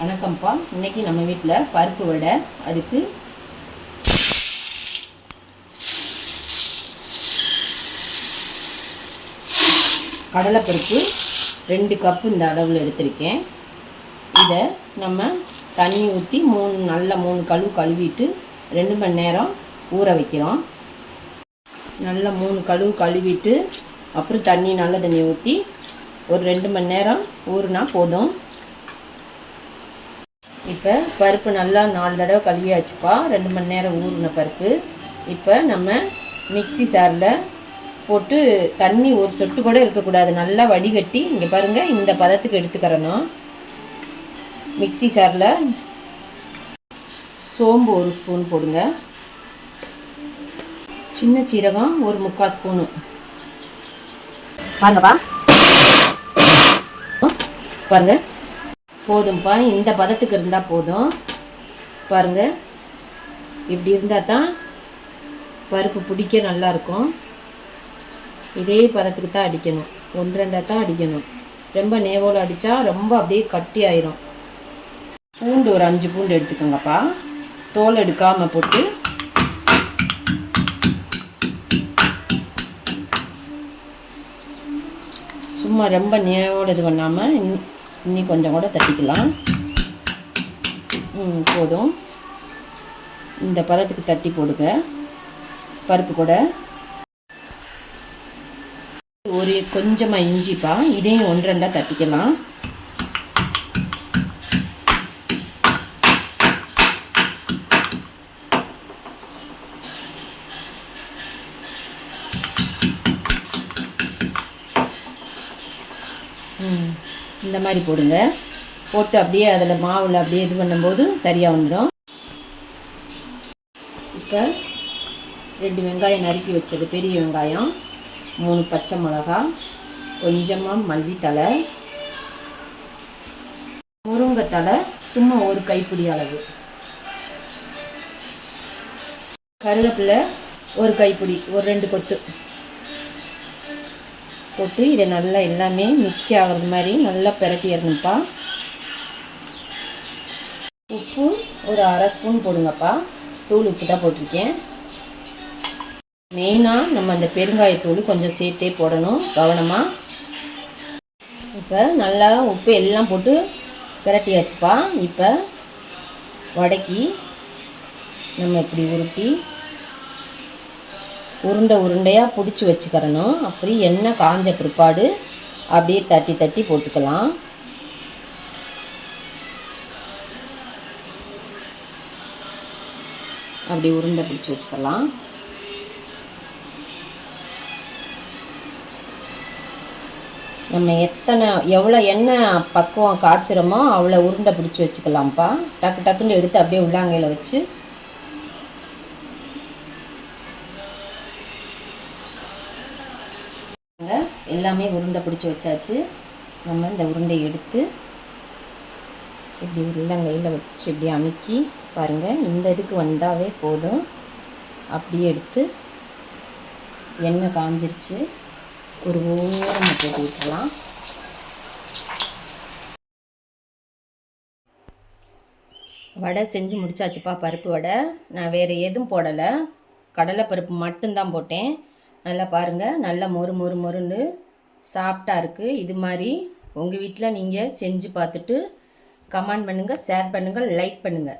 வணக்கம்ப்பா. இன்றைக்கி நம்ம வீட்டில் பருப்பு வடை. அதுக்கு கடலைப்பருப்பு 2 கப்பு இந்த அளவில் எடுத்திருக்கேன். இதை நம்ம தண்ணி ஊற்றி 3 கழுவு கழுவிட்டு 2 மணி நேரம் ஊற வைக்கிறோம். நல்லா 3 கழுவு கழுவிட்டு அப்புறம் நல்ல தண்ணி ஊற்றி ஒரு 2 மணி நேரம் ஊறினா போதும். இப்போ பருப்பு நல்லா 4 தடவை கழுவியாச்சுப்பா. 2 மணி நேரம் ஊறின பருப்பு. இப்போ நம்ம மிக்ஸி சாரில் போட்டு தண்ணி ஒரு சொட்டு கூட இருக்கக்கூடாது, நல்லா வடிகட்டி இங்கே பாருங்கள் இந்த பதத்துக்கு எடுத்துக்கிறணும். மிக்ஸி சாரில் சோம்பு 1 ஸ்பூன் போடுங்க, சின்ன சீரகம் 1/4 ஸ்பூனு பாருங்கப்பா. பாருங்க போதும்ப்பா, இந்த பதத்துக்கு இருந்தால் போதும். பாருங்கள், இப்படி இருந்தால் தான் பருப்பு பிடிக்க நல்லாயிருக்கும். இதே பதத்துக்கு தான் அடிக்கணும், 1-2 தான் அடிக்கணும். ரொம்ப நேவோடு அடித்தா ரொம்ப அப்படியே கட்டி ஆயிரும். பூண்டு ஒரு 5 பூண்டு எடுத்துக்கோங்கப்பா, தோல் எடுக்காமல் போட்டு சும்மா ரொம்ப நேவோடு இது பண்ணாமல் இன்னி கொஞ்சம் கூட தட்டிக்கலாம். போதும், இந்த பதத்துக்கு தட்டி போடுங்க. பருப்பு கூட ஒரு கொஞ்சமாக இஞ்சிப்பா, இதையும் 1-2 தட்டிக்கலாம். இந்த மாதிரி போடுங்க. போட்டு அப்படியே அதில் மாவில் அப்படியே இது பண்ணும்போது சரியாக வந்துடும். இப்போ 2 வெங்காயம் நறுக்கி வச்சது, பெரிய வெங்காயம், 3 பச்சை மிளகா, கொஞ்சமாக மல்லித்தழை, முருங்கைத்தழை சும்மா ஒரு கைப்பிடி அளவு, கருவேப்பிலை ஒரு கைப்பிடி, ஒரு 2 கொத்து போட்டு இதை நல்லா எல்லாமே மிக்ஸி ஆகிறது மாதிரி நல்லா பிரட்டிடணும்ப்பா. உப்பு ஒரு 1/2 ஸ்பூன் போடுங்கப்பா, தூள் உப்பு தான் போட்டிருக்கேன். மெயினாக நம்ம அந்த பெருங்காயத்தூள் கொஞ்சம் சேர்த்தே போடணும், கவனமாக. இப்போ நல்லா உப்பு எல்லாம் போட்டு பிரட்டியாச்சுப்பா. இப்போ வடைக்கு நம்ம இப்படி உருட்டி உருண்டையாக பிடிச்சி வச்சுக்கிறணும். அப்படி எண்ணெய் காஞ்ச பிற்பாடு அப்படியே தட்டி தட்டி போட்டுக்கலாம். அப்படி உருண்டை பிடிச்சி வச்சுக்கலாம். நம்ம எவ்வளோ எண்ணெய் பக்குவம் காய்ச்சிரமோ அவ்வளோ உருண்டை பிடிச்சி வச்சுக்கலாம்ப்பா. டக்கு டக்குன்னு எடுத்து அப்படியே உள்ளாங்கையில் வச்சு எல்லாமே உருண்டை பிடிச்சி வச்சாச்சு. நம்ம இந்த உருண்டையை எடுத்து இப்படி உள்ளங்கையில் வச்சு இப்படி அமுக்கி பாருங்கள், இந்த இதுக்கு வந்தாவே போதும். அப்படியே எடுத்து எண்ணெய் காஞ்சிருச்சு, ஒரு ஓரமாக போட்டு விட்டுலாம். வடை செஞ்சு முடிச்சாச்சுப்பா. பருப்பு வடை நான் வேறு எதுவும் போடலை, கடலைப்பருப்பு மட்டும்தான் போட்டேன். நல்லா பாருங்கள், நல்லா மொறுன்னு சாஃப்டாக இருக்குது. இது மாதிரி உங்கள் வீட்டில் நீங்கள் செஞ்சு பார்த்துட்டு கமெண்ட் பண்ணுங்கள், ஷேர் பண்ணுங்கள், லைக் பண்ணுங்கள்.